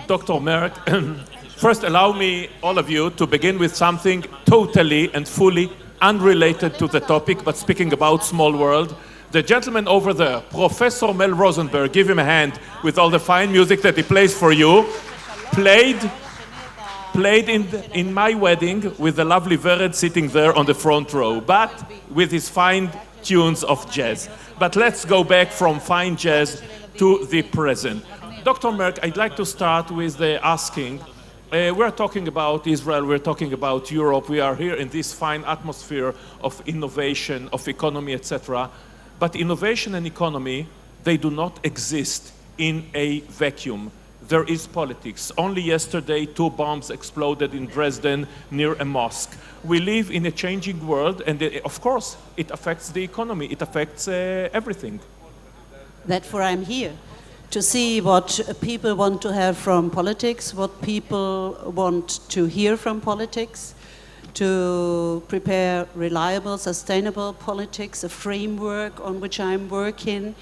Dr. Merk, first allow me, all of you, to begin with something totally and fully unrelated to the topic, but speaking about small world. The gentleman over there, Professor Mel Rosenberg, give him a hand with all the fine music that he plays for you, played in my wedding with the lovely Vered sitting there on the front row, but with his fine tunes of jazz. But let's go back from fine jazz to the present. Dr. Merk, I'd like to start with asking, we're talking about Israel, we're talking about Europe, we are here in this fine atmosphere of innovation, of economy, etc. But innovation and economy, they do not exist in a vacuum. There is politics. Only yesterday, 2 bombs exploded in Dresden near a mosque. We live in a changing world, and of course, it affects the economy. It affects everything. Therefore, I'm here to see what people want to have from politics, what people want to hear from politics, to prepare reliable, sustainable politics, a framework on which I'm working.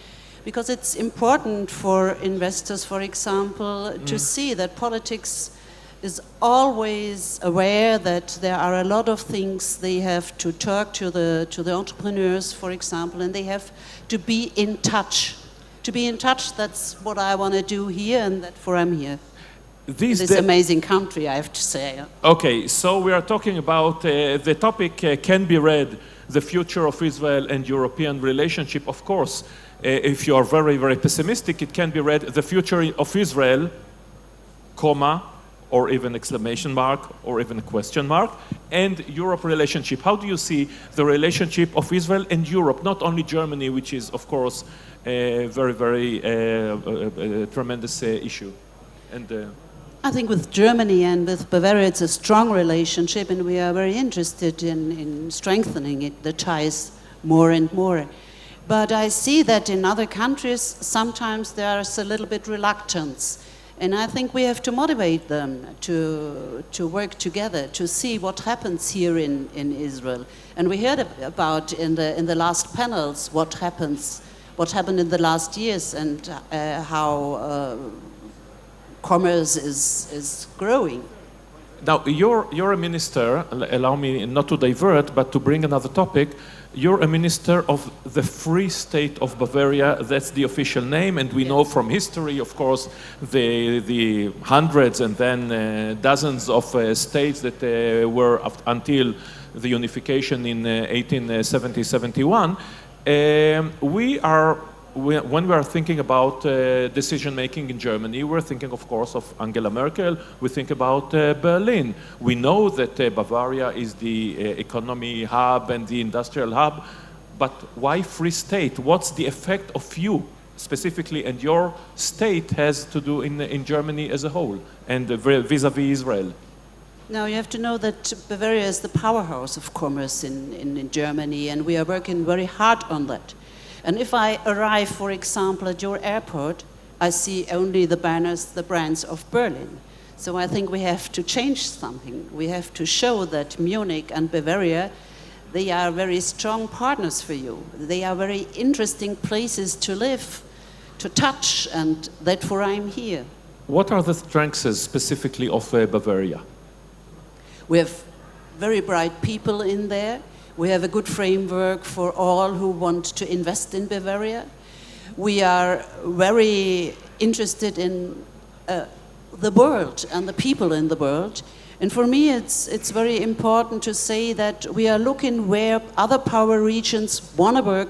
Because it's important for investors, for example, to see that politics is always aware that there are a lot of things they have to talk to the entrepreneurs, for example, and they have to be in touch. To be in touch, that's what I want to do here, and therefore I'm here. This amazing country, I have to say. Okay, so we are talking about the topic can be read, the future of Israel and European relationship, of course. If you are very, very pessimistic, it can be read the future of Israel, comma, or even exclamation mark, or even a question mark, and Europe relationship. How do you see the relationship of Israel and Europe, not only Germany, which is, of course, a very, very tremendous issue? And I think with Germany and with Bavaria, it's a strong relationship, and we are very interested in strengthening it, the ties more and more. But I see that in other countries, sometimes there's a little bit reluctance. And I think we have to motivate them to work together, to see what happens here in Israel. And we heard about in the last panels what happened in the last years, and how commerce is growing. Now, you're a minister, allow me not to divert, but to bring another topic. You're a minister of the Free State of Bavaria, that's the official name, and we know from history, of course, the hundreds and then dozens of states that were until the unification in 1870-71. When we are thinking about decision-making in Germany, we're thinking, of course, of Angela Merkel. We think about Berlin. We know that Bavaria is the economy hub and the industrial hub, but why Free State? What's the effect of you specifically and your state has to do in Germany as a whole and vis-a-vis Israel? Now, you have to know that Bavaria is the powerhouse of commerce in Germany, and we are working very hard on that. And if I arrive, for example, at your airport, I see only the banners, the brands of Berlin. So I think we have to change something. We have to show that Munich and Bavaria, they are very strong partners for you. They are very interesting places to live, to touch, and therefore I'm here. What are the strengths specifically of Bavaria? We have very bright people in there. We have a good framework for all who want to invest in Bavaria. We are very interested in the world and the people in the world. And for me, it's very important to say that we are looking where other power regions want to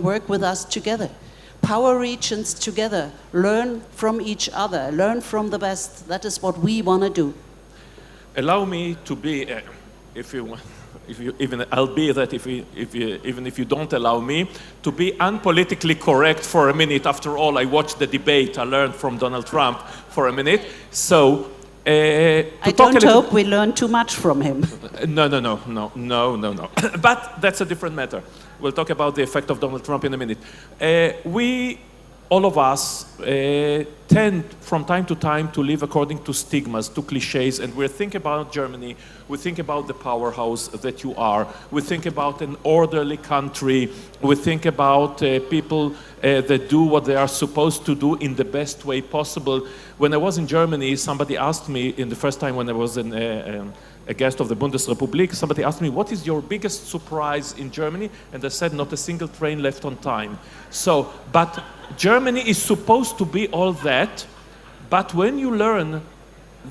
work with us together. Power regions together, learn from each other, learn from the best. That is what we want to do. Allow me to be, even if you don't allow me, to be unpolitically correct for a minute. After all, I watched the debate. I learned from Donald Trump for a minute. So I don't hope we learn too much from him. No. But that's a different matter. We'll talk about the effect of Donald Trump in a minute. All of us tend from time to time to live according to stigmas, to cliches, and we think about Germany, we think about the powerhouse that you are, we think about an orderly country, we think about people that do what they are supposed to do in the best way possible. When I was in Germany, somebody asked me, in the first time when I was a guest of the Bundesrepublik, somebody asked me, what is your biggest surprise in Germany? And I said, not a single train left on time. So, but Germany is supposed to be all that, but when you learn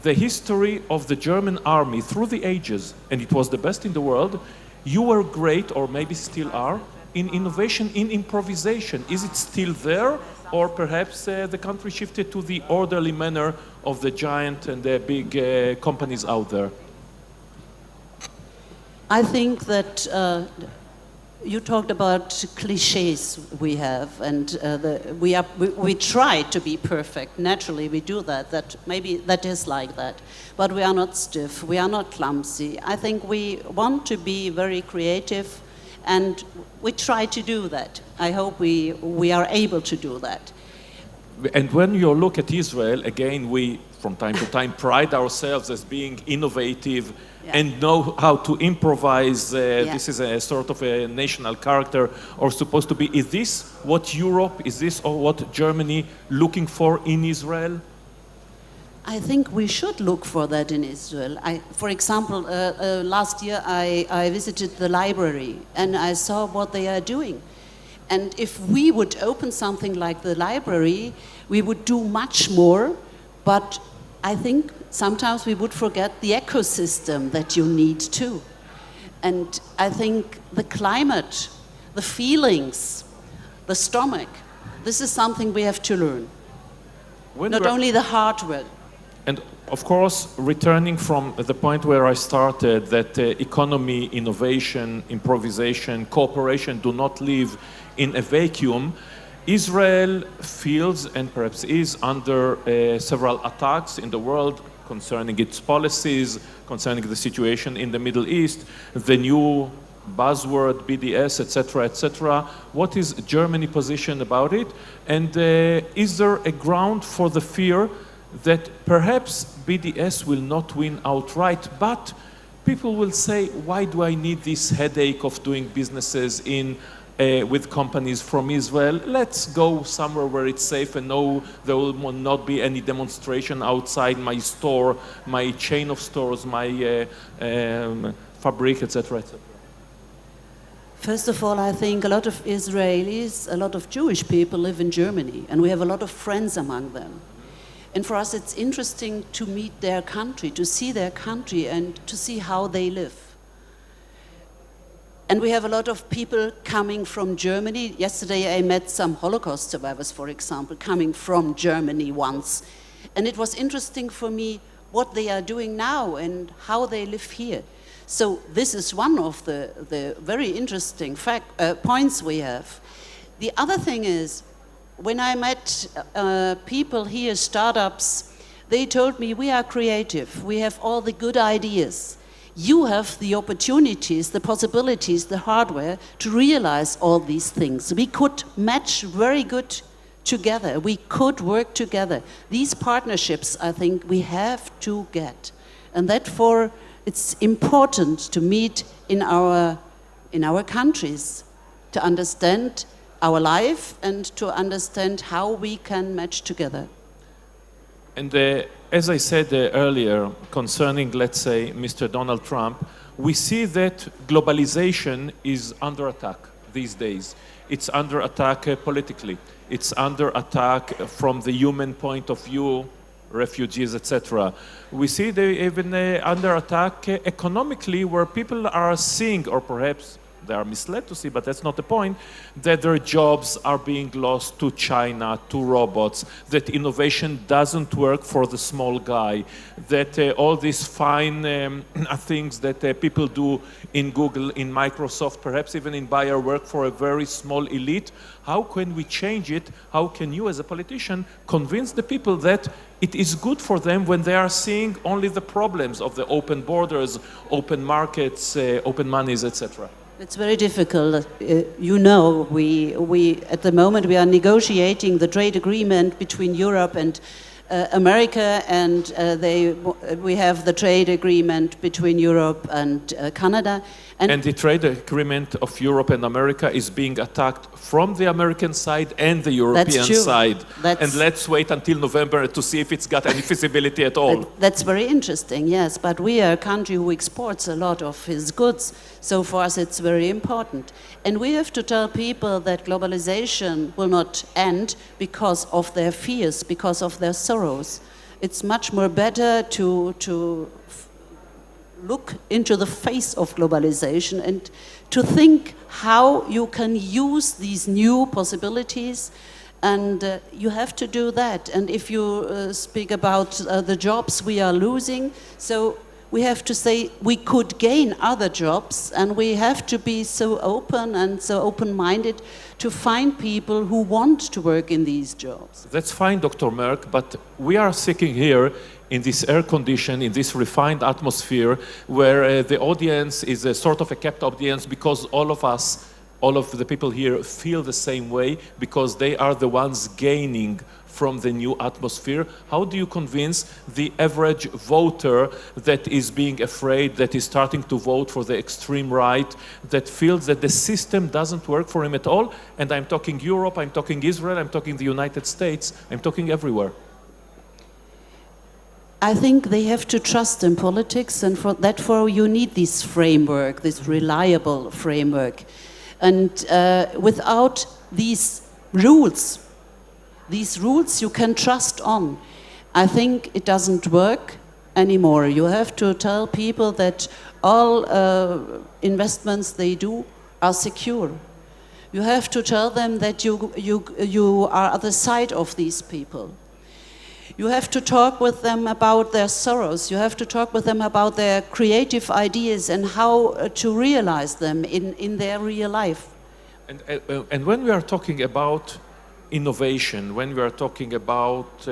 the history of the German army through the ages, and it was the best in the world, you were great, or maybe still are, in innovation, in improvisation. Is it still there, or perhaps the country shifted to the orderly manner of the giant and the big companies out there? I think that you talked about cliches we have, and we try to be perfect. Naturally, we do that. That maybe that is like that, but we are not stiff. We are not clumsy. I think we want to be very creative, and we try to do that. I hope we are able to do that. And when you look at Israel, again, we from time to time pride ourselves as being innovative. Yeah. And know how to improvise. This is a sort of a national character, or supposed to be. Is this what Europe, is this or what Germany looking for in Israel? I think we should look for that in Israel. For example, last year I visited the library and I saw what they are doing. And if we would open something like the library, we would do much more, but I think sometimes we would forget the ecosystem that you need too. And I think the climate, the feelings, the stomach, this is something we have to learn. Not only the hardware. And of course, returning from the point where I started, that economy, innovation, improvisation, cooperation do not live in a vacuum. Israel feels and perhaps is under several attacks in the world concerning its policies, concerning the situation in the Middle East, the new buzzword, BDS, etc., etc. What is Germany's position about it? And is there a ground for the fear that perhaps BDS will not win outright, but people will say, why do I need this headache of doing businesses with companies from Israel? Let's go somewhere where it's safe and know there will not be any demonstration outside my store, my chain of stores, my fabric, etc., etc. First of all, I think a lot of Israelis, a lot of Jewish people live in Germany, and we have a lot of friends among them. And for us, it's interesting to meet their country, to see their country, and to see how they live. And we have a lot of people coming from Germany. Yesterday I met some Holocaust survivors, for example, coming from Germany once. And it was interesting for me what they are doing now and how they live here. So this is one of the very interesting points we have. The other thing is, when I met people here, startups, they told me, we are creative, we have all the good ideas. You have the opportunities, the possibilities, the hardware to realize all these things. We could match very good together. We could work together. These partnerships, I think, we have to get. And therefore, it's important to meet in our countries to understand our life and to understand how we can match together. And as I said earlier, concerning, let's say, Mr. Donald Trump, we see that globalization is under attack these days. It's under attack politically. It's under attack from the human point of view, refugees, etc. We see they even under attack economically, where people are seeing, or perhaps they are misled to see, but that's not the point, that their jobs are being lost to China, to robots, that innovation doesn't work for the small guy, that all these fine things that people do in Google, in Microsoft, perhaps even in Bayer, work for a very small elite. How can we change it? How can you, as a politician, convince the people that it is good for them when they are seeing only the problems of the open borders, open markets, open monies, etc.? It's very difficult. You know, we at the moment we are negotiating the trade agreement between Europe and America, and we have the trade agreement between Europe and Canada. And the trade agreement of Europe and America is being attacked from the American side and the European side. And let's wait until November to see if it's got any feasibility at all. That's very interesting, yes. But we are a country who exports a lot of his goods. So for us it's very important. And we have to tell people that globalization will not end because of their fears, because of their sorrows. It's much more better to look into the face of globalization and to think how you can use these new possibilities, and you have to do that. And if you speak about the jobs we are losing, so we have to say we could gain other jobs, and we have to be so open and so open-minded to find people who want to work in these jobs. That's fine, Dr. Merk, but we are sitting here in this air condition, in this refined atmosphere, where the audience is a sort of a kept audience because all of us, all of the people here feel the same way because they are the ones gaining from the new atmosphere. How do you convince the average voter that is being afraid, that is starting to vote for the extreme right, that feels that the system doesn't work for him at all? And I'm talking Europe, I'm talking Israel, I'm talking the United States, I'm talking everywhere. I think they have to trust in politics, and for that you need this framework, this reliable framework. And without these rules you can trust on, I think it doesn't work anymore. You have to tell people that all investments they do are secure. You have to tell them that you are at the side of these people. You have to talk with them about their sorrows. You have to talk with them about their creative ideas and how to realize them in their real life. And when we are talking about innovation, when we are talking about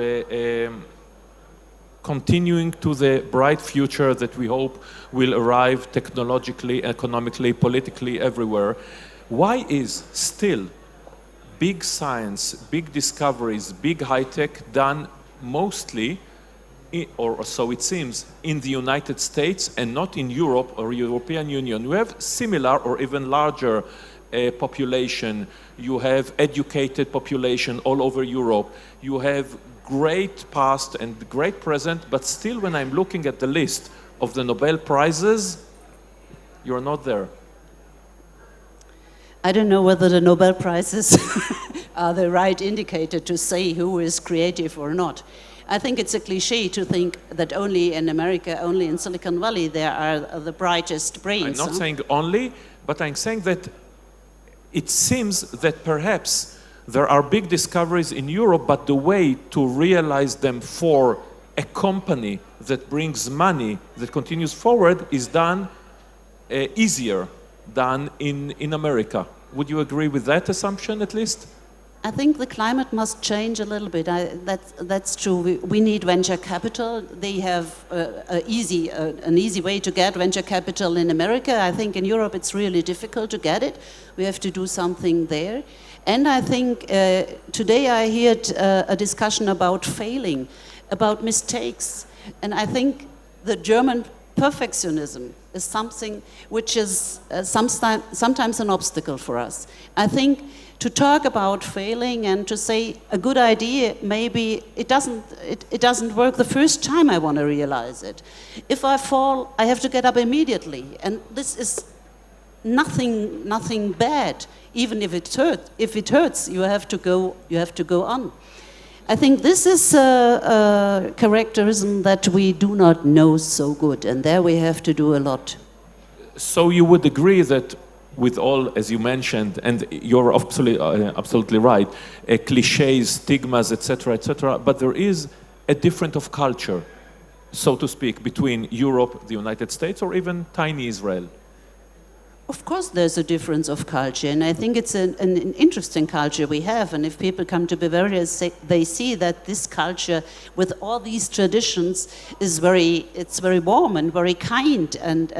continuing to the bright future that we hope will arrive technologically, economically, politically, everywhere, why is still big science, big discoveries, big high-tech done mostly, or so it seems, in the United States and not in Europe or European Union? We have similar or even larger population. You have educated population all over Europe. You have great past and great present, but still when I'm looking at the list of the Nobel Prizes, you're not there. I don't know whether the Nobel Prizes are the right indicator to say who is creative or not. I think it's a cliche to think that only in America, only in Silicon Valley, there are the brightest brains. I'm not saying only, but I'm saying that it seems that perhaps there are big discoveries in Europe, but the way to realize them for a company that brings money, that continues forward, is done easier than in America. Would you agree with that assumption at least? I think the climate must change a little bit. That's true. We need venture capital. They have an easy way to get venture capital in America. I think in Europe it's really difficult to get it. We have to do something there. And I think today I heard a discussion about failing, about mistakes. And I think the German perfectionism is something which is sometimes an obstacle for us. I think to talk about failing and to say a good idea, maybe it doesn't work the first time I want to realize it. If I fall, I have to get up immediately, and this is nothing bad. Even if it hurts, you have to go on. I think this is a characterism that we do not know so good, and there we have to do a lot. So you would agree that with all, as you mentioned, and you're absolutely right, cliches, stigmas, etc., but there is a difference of culture, so to speak, between Europe, the United States, or even tiny Israel. Of course there's a difference of culture, and I think it's an interesting culture we have, and if people come to Bavaria, they see that this culture with all these traditions is very warm and very kind, and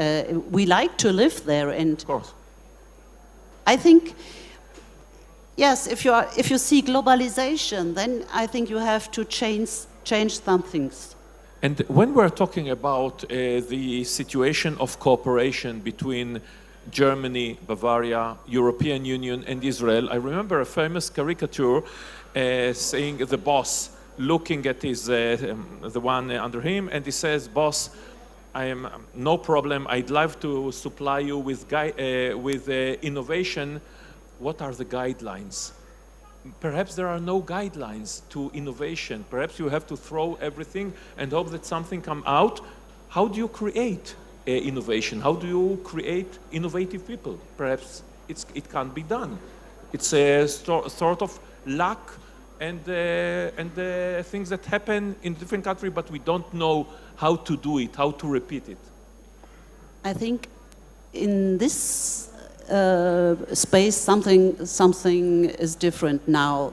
we like to live there. And of course. I think, yes, if you see globalization, then I think you have to change some things. And when we're talking about the situation of cooperation between Germany, Bavaria, European Union, and Israel, I remember a famous caricature saying the boss looking at his, the one under him, and he says, "Boss, I am no problem. I'd love to supply you with innovation. What are the guidelines?" Perhaps there are no guidelines to innovation. Perhaps you have to throw everything and hope that something come out. How do you create innovation? How do you create innovative people? Perhaps it can't be done. It's a sort of luck and things that happen in different countries, but we don't know how to do it, how to repeat it. I think in this space, something is different now.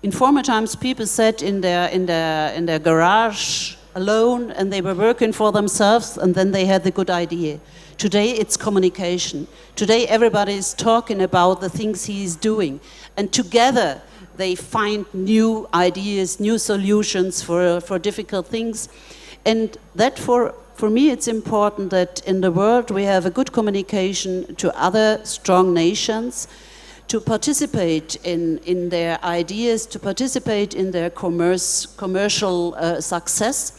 In former times, people sat in their garage alone, and they were working for themselves, and then they had the good idea. Today, it's communication. Today, everybody is talking about the things he is doing, and together they find new ideas, new solutions for difficult things, and that For me, it's important that in the world we have a good communication to other strong nations, to participate in their ideas, to participate in their commercial success.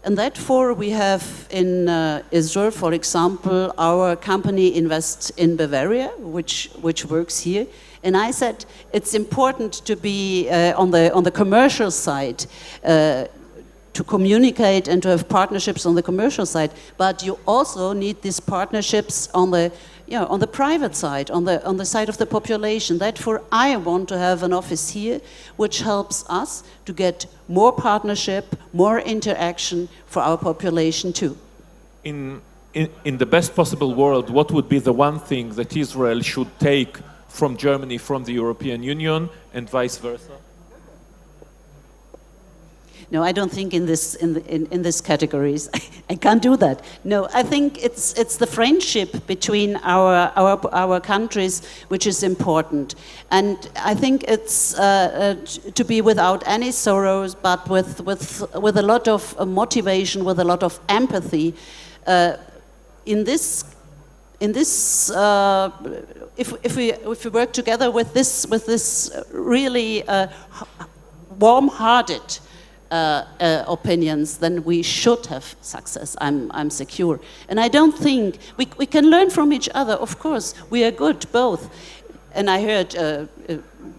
And therefore we have in Israel, for example, our company invests in Bavaria, which works here. And I said it's important to be on the commercial side, to communicate and to have partnerships on the commercial side, but you also need these partnerships on the private side, on the side of the population. Therefore, I want to have an office here, which helps us to get more partnership, more interaction for our population too. In the best possible world, what would be the one thing that Israel should take from Germany, from the European Union, and vice versa? No, I don't think in this categories. I can't do that. No, I think it's the friendship between our countries which is important, and I think it's to be without any sorrows, but with a lot of motivation, with a lot of empathy. In this, if we work together with this really warm-hearted opinions, then we should have success. I'm secure, and I don't think we can learn from each other. Of course, we are good both. And I heard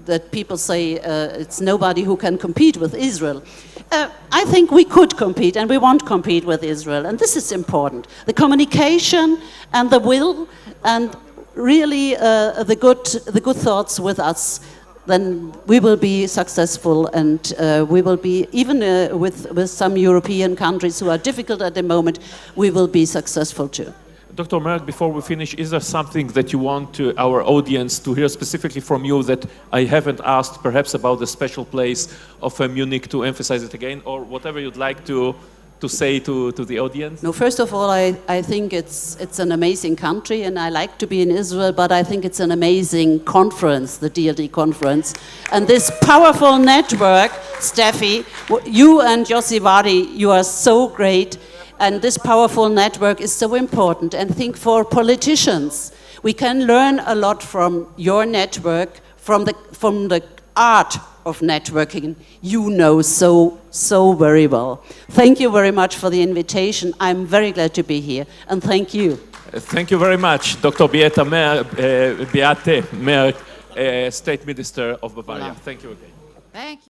that people say it's nobody who can compete with Israel. I think we could compete, and we won't compete with Israel, and this is important. The communication and the will, and really the good thoughts with us. Then we will be successful, and we will be, even with some European countries who are difficult at the moment, we will be successful too. Dr. Merk, before we finish, is there something that you want our audience to hear specifically from you that I haven't asked, perhaps about the special place of Munich, to emphasize it again, or whatever you'd like to say to the audience? No, first of all, I think it's an amazing country, and I like to be in Israel, but I think it's an amazing conference, the DLD conference. And this powerful network, Steffi, you and Yossi Wadi, you are so great, and this powerful network is so important. And think for politicians, we can learn a lot from your network, from the art of networking you know so very well. Thank you very much for the invitation. I'm very glad to be here, and thank you. Thank you very much, Dr. Beate Merk, State Minister of Bavaria. Thank you again. Thank you.